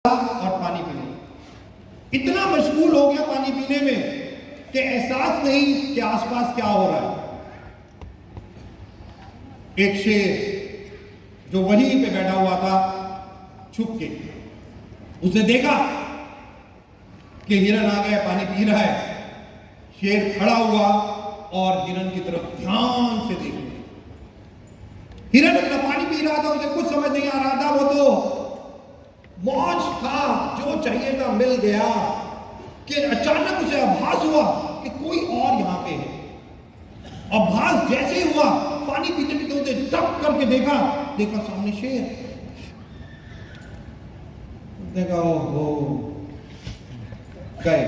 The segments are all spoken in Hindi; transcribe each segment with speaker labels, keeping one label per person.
Speaker 1: और पानी पीने, इतना मशगूल हो गया पानी पीने में कि एहसास नहीं कि आसपास क्या हो रहा है। एक शेर जो वहीं पे बैठा हुआ था छुप के, उसने देखा कि हिरन आ गया, पानी पी रहा है। शेर खड़ा हुआ और हिरन की तरफ ध्यान से देखा। हिरन अपना पानी पी रहा था, उसे कुछ समझ नहीं आ रहा था। वो तो मौज था, जो चाहिए था मिल गया कि अचानक उसे आभास हुआ कि कोई और यहां पे है। आभास जैसे ही हुआ, पानी पीते पीते उसे टप करके देखा सामने शेर। देखा, ओहो, गए,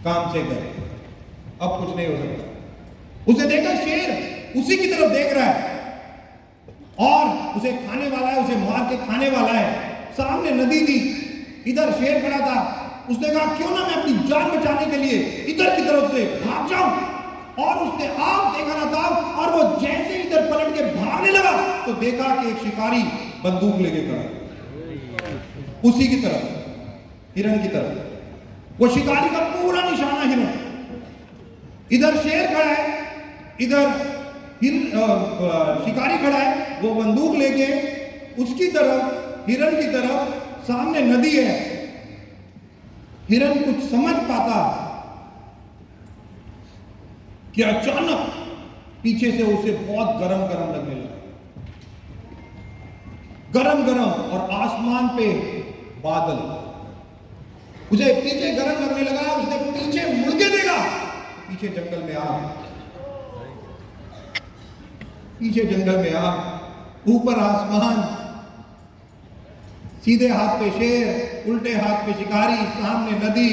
Speaker 1: काम से गए, अब कुछ नहीं हो सकता। उसे देखा शेर उसी की तरफ देख रहा है और उसे खाने वाला है, उसे मार के खाने वाला है। सामने नदी थी, इधर शेर खड़ा था। उसने कहा क्यों ना मैं अपनी जान बचाने के लिए इधर की तरफ से भाग जाऊं। और उसने आप देखा ना था, और वो जैसे इधर पलट के भागने लगा तो देखा कि एक शिकारी बंदूक लेके खड़ा उसी की तरफ, हिरन की तरफ। वो शिकारी का पूरा निशाना हिरन। इधर शेर खड़ा है, इधर शिकारी खड़ा है, वो बंदूक लेके उसकी तरफ, हिरन की तरफ। सामने नदी है। हिरन कुछ समझ पाता कि अचानक पीछे से उसे बहुत गरम गरम लगने लगा, गरम गरम, और आसमान पे बादल। उसे पीछे गरम लगने लगा। उसने पीछे मुड़ के देखा, पीछे जंगल में आग, पीछे जंगल में आग, ऊपर आसमान, सीधे हाथ पे शेर, उल्टे हाथ पे शिकारी, सामने नदी।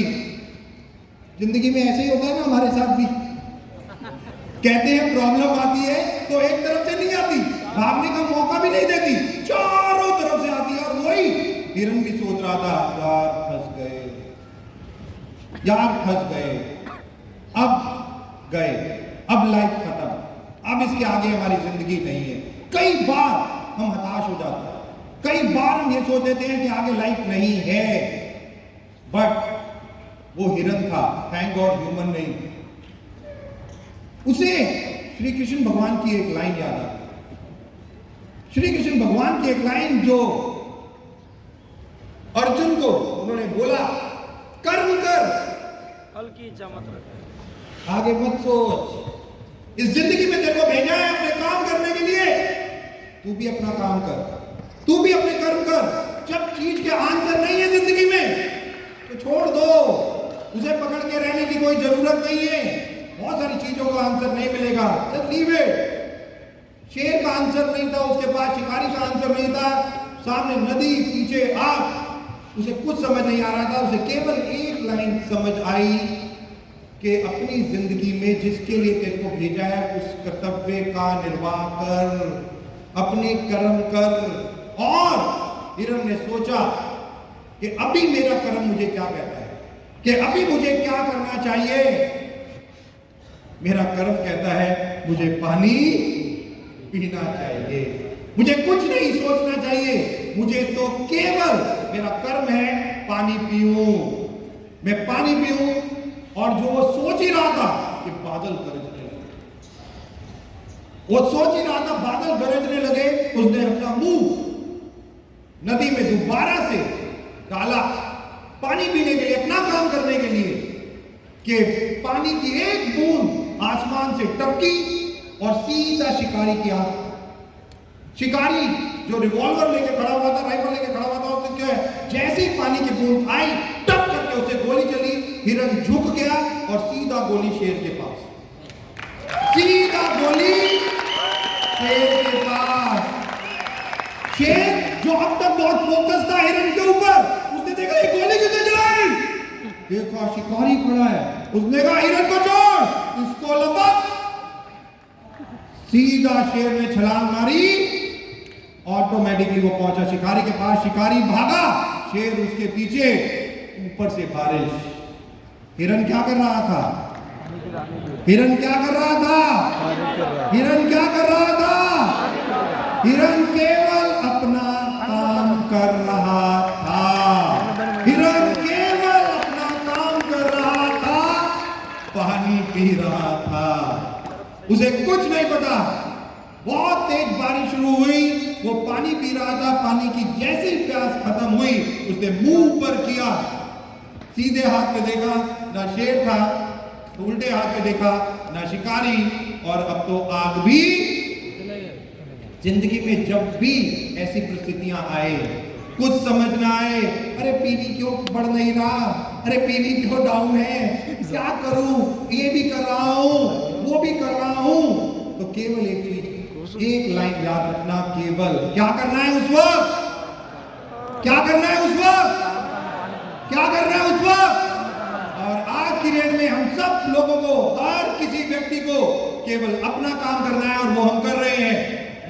Speaker 1: जिंदगी में ऐसे ही होता है ना हमारे साथ भी। कहते हैं प्रॉब्लम आती है तो एक तरफ से नहीं आती, भागने का मौका भी नहीं देती, चारों तरफ से आती है। और वही हिरन भी सोच रहा था, यार फंस गए, यार फंस गए, अब गए, अब लाइफ खत्म, अब इसके आगे हमारी जिंदगी नहीं है। कई बार हम हताश हो जाते हैं, कई बार हम ये सोच देते हैं कि आगे लाइफ नहीं है। बट वो हिरन था, थैंक गॉड ह्यूमन नहीं। उसे श्री कृष्ण भगवान की एक लाइन याद आ, श्री कृष्ण भगवान की एक लाइन जो अर्जुन को उन्होंने बोला, कर्म कर,
Speaker 2: फल की इच्छा मत रख,
Speaker 1: आगे मत सोच। इस जिंदगी में तेरे को भेजा है अपने काम करने के लिए, तू भी अपना काम कर, तू भी अपने कर्म कर। जब चीज के आंसर नहीं है जिंदगी में तो छोड़ दो, उसे पकड़ के रहने की कोई जरूरत नहीं है। बहुत सारी चीजों का आंसर नहीं मिलेगा, जस्ट लीव इट। शेर का आंसर नहीं था उसके पास, शिकारी का आंसर नहीं था, सामने नदी, पीछे आग। उसे कुछ समझ नहीं आ रहा था। उसे केवल एक लाइन समझ आई कि अपनी जिंदगी में जिसके लिए तेरे को भेजा है उस कर्तव्य का निर्वाह कर, अपने कर्म कर। और हिरन ने सोचा कि अभी मेरा कर्म मुझे क्या कहता है, कि अभी मुझे क्या करना चाहिए। मेरा कर्म कहता है मुझे पानी पीना चाहिए, मुझे कुछ नहीं सोचना चाहिए, मुझे तो केवल मेरा कर्म है पानी पीऊं, मैं पानी पीऊं। और जो वो सोच ही रहा था कि बादल गरजने लगे, वो सोच ही रहा था बादल गरजने लगे, उसने अपना मुंह नदी में दोबारा से डाला पानी पीने के लिए, अपना काम करने के लिए, कि पानी की एक बूंद आसमान से टपकी और सीधा शिकारी की आंख। शिकारी जो रिवॉल्वर लेके खड़ा हुआ था, राइफल लेके खड़ा हुआ था, उसने क्या है, जैसे ही पानी की बूंद आई, टप करके उसे गोली चली। हिरन झुक गया और सीधा गोली शेर के पास, सीधा गोली शेर के पास। शेर जो अब तक बहुत फोकस था हिरन के ऊपर, उसने देखा ये गोली किसने चलाई, देखा शिकारी खड़ा है, उसने कहा हिरन को छोड़, इसको लपक। सीधा शेर ने छलांग मारी, ऑटोमेटिकली वो पहुंचा शिकारी के पास। शिकारी भागा, शेर उसके पीछे, ऊपर से बारिश। हिरन क्या कर रहा था, हिरन क्या कर रहा था, हिरन क्या कर रहा था, हिरन केवल अपना काम कर रहा था। पी रहा था, उसे कुछ नहीं पता। बहुत तेज बारिश शुरू हुई, वो पानी पी रहा था। पानी की जैसे ही प्यास खत्म हुई, उसने मुंह ऊपर किया, सीधे हाथ पे देखा ना शेर था, उल्टे हाथ पे देखा ना शिकारी, और अब तो आग भी। जिंदगी में जब भी ऐसी परिस्थितियां आए, कुछ समझ ना आए, अरे पीवी क्यों बढ़ नहीं रहा, अरे पीवी क्यों डाउन है, क्या करूं, ये भी कर रहा हूं, वो भी कर रहा हूं, तो केवल एक चीज, एक लाइन याद रखना, केवल क्या करना है उस वक्त, क्या करना है उस वक्त, क्या करना है उस वक्त। और आज की डेट में हम सब लोगों को, हर किसी व्यक्ति को केवल अपना काम करना है, और वो हम कर रहे हैं।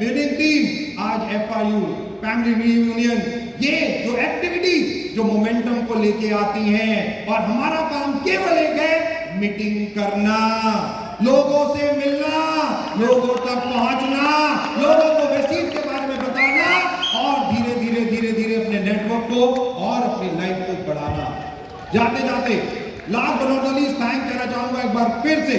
Speaker 1: विनिंग टीम आज FRU फैमिली रियूनियन, ये जो एक्टिविटीज जो मोमेंटम को लेके आती हैं, और हमारा काम केवल एक है, मीटिंग करना, लोगों से मिलना, लोगों तक पहुंचना, लोगों को वेस्टीज के बारे में बताना, और धीरे धीरे धीरे धीरे अपने नेटवर्क को और अपनी लाइफ को बढ़ाना। जाते जाते last but not least thank कहना चाहूंगा एक बार फिर से